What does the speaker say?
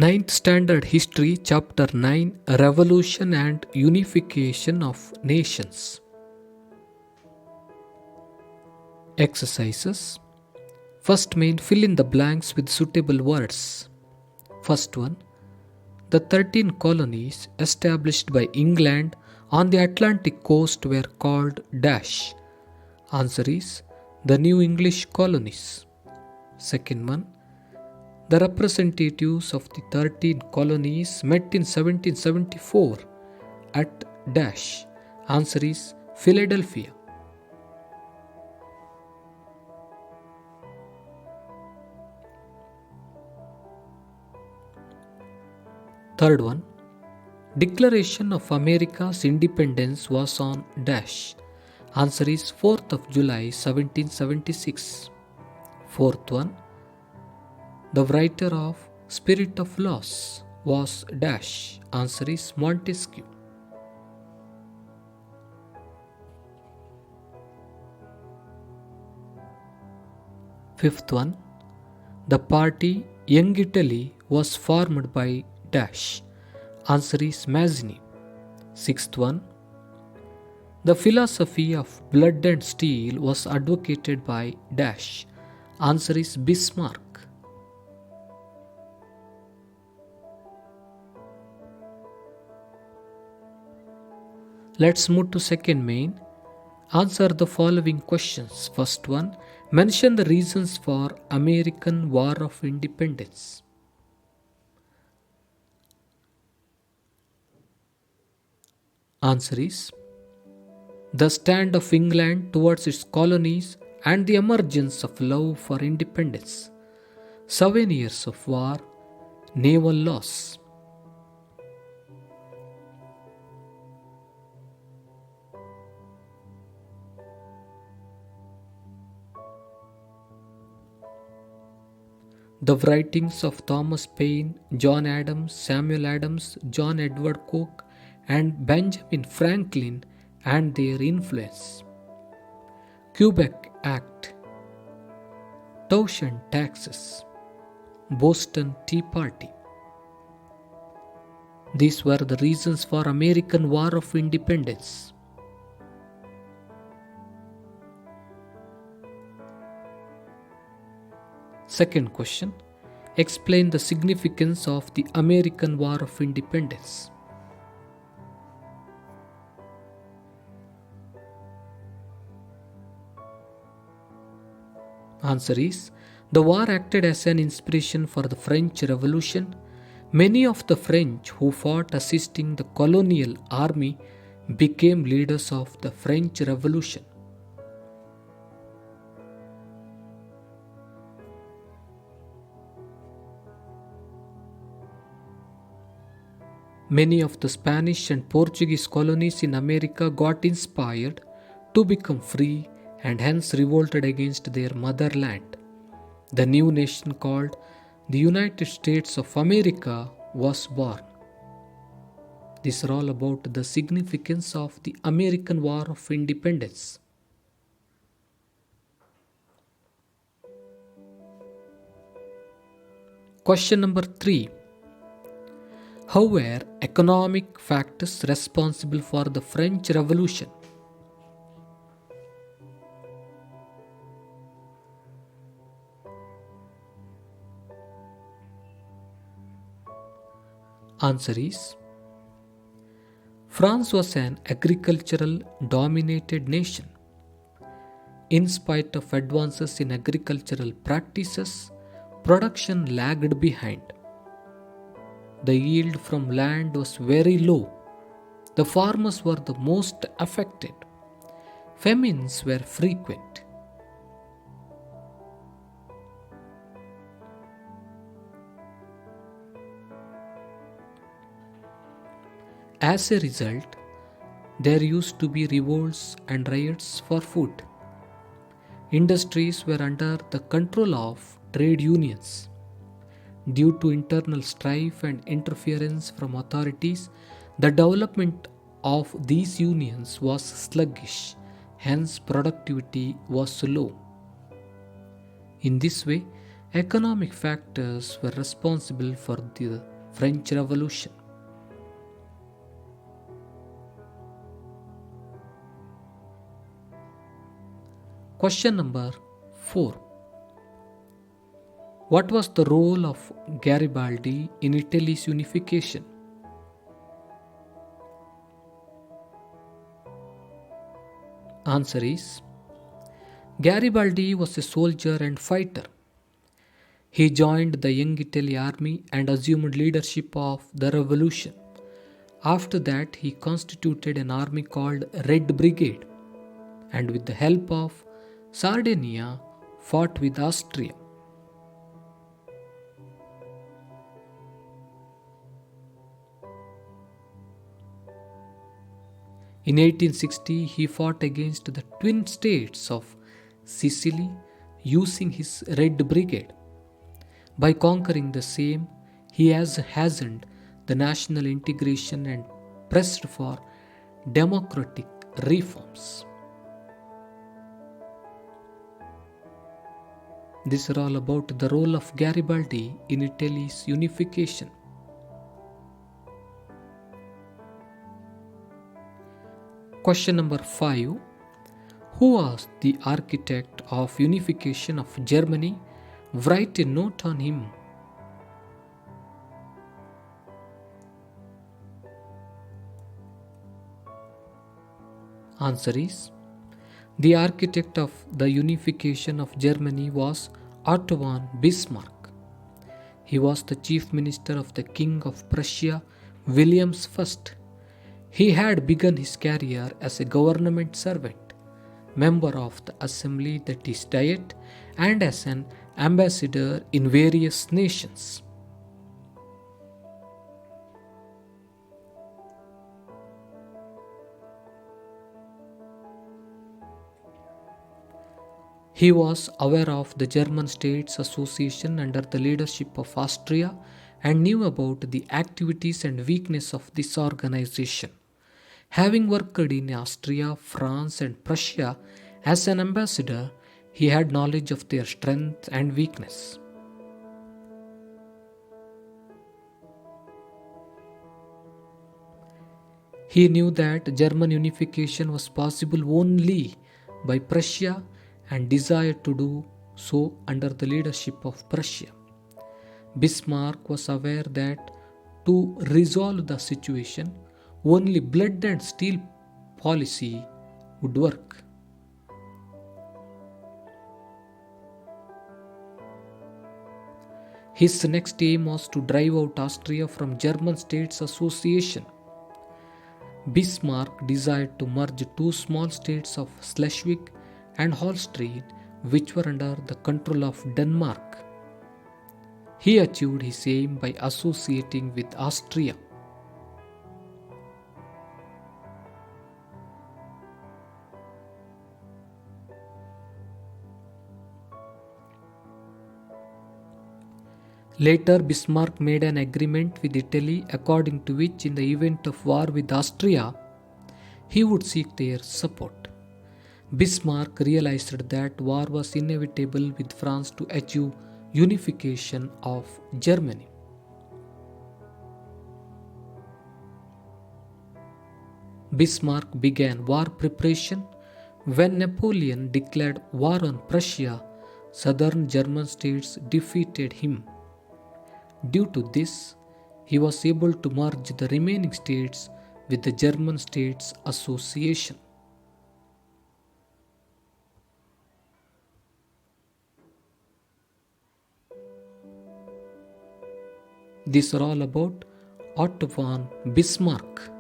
Ninth Standard History, Chapter 9, Revolution and Unification of Nations. Exercises. First main, fill in the blanks with suitable words. First one, the 13 colonies established by England on the Atlantic coast were called dash. Answer is the New English colonies. Second one, the representatives of the 13 colonies met in 1774 at dash. Answer is Philadelphia. Third one, Declaration of America's independence was on dash. Answer is 4th of July 1776. Fourth one, the writer of Spirit of Laws was dash. Answer is Montesquieu. Fifth one, the party Young Italy was formed by dash. Answer is Mazzini. Sixth one, the philosophy of blood and steel was advocated by dash. Answer is Bismarck. Let's move to second main. Answer the following questions. First one, mention the reasons for American War of Independence. Answer is the stand of England towards its colonies and the emergence of love for independence. 7 years of war, naval loss. The writings of Thomas Paine, John Adams, Samuel Adams, John Edward Coke, and Benjamin Franklin and their influence. Quebec Act, Tuition taxes, Boston Tea Party. These were the reasons for American War of Independence. Second question, explain the significance of the American War of Independence. Answer is, the war acted as an inspiration for the French Revolution. Many of the French who fought assisting the colonial army became leaders of the French Revolution. Many of the Spanish and Portuguese colonies in America got inspired to become free and hence revolted against their motherland. The new nation called the United States of America was born. These are all about the significance of the American War of Independence. Question number 3. How were economic factors responsible for the French Revolution? Answer is, France was an agricultural dominated nation. In spite of advances in agricultural practices, production lagged behind. The yield from land was very low. The farmers were the most affected. Famines were frequent. As a result, there used to be revolts and riots for food. Industries were under the control of trade unions. Due to internal strife and interference from authorities, the development of these unions was sluggish, hence productivity was low. In this way, Economic factors were responsible for the French Revolution. Question number 4. What was the role of Garibaldi in Italy's unification? Answer is Garibaldi was a soldier and fighter. He joined the Young Italy army and assumed leadership of the revolution. After that, he constituted an army called Red Brigade and with the help of Sardinia fought with Austria. In 1860, he fought against the twin states of Sicily using his Red Brigade. By conquering the same, he has hastened the national integration and pressed for democratic reforms. These are all about the role of Garibaldi in Italy's unification. Question number 5. Who was the architect of unification of Germany? Write a note on him. Answer is the architect of the unification of Germany was Otto von Bismarck. He was the chief minister of the King of Prussia, William I. He had begun his career as a government servant, member of the assembly, that is Diet, and as an ambassador in various nations. He was aware of the German States Association under the leadership of Austria and knew about the activities and weakness of this organization. Having worked in Austria, France, and Prussia as an ambassador, he had knowledge of their strength and weakness. He knew that German unification was possible only by Prussia and desired to do so under the leadership of Prussia. Bismarck was aware that to resolve the situation, only blood and steel policy would work. His next aim was to drive out Austria from German States Association. Bismarck desired to merge two small states of Schleswig and Holstein, which were under the control of Denmark. He achieved his aim by associating with Austria. Later, Bismarck made an agreement with Italy according to which, in the event of war with Austria, he would seek their support. Bismarck realized that war was inevitable with France to achieve unification of Germany. Bismarck began war preparation when Napoleon declared war on Prussia. Southern German states defeated him. Due to this, he was able to merge the remaining states with the German States Association. These are all about Otto von Bismarck.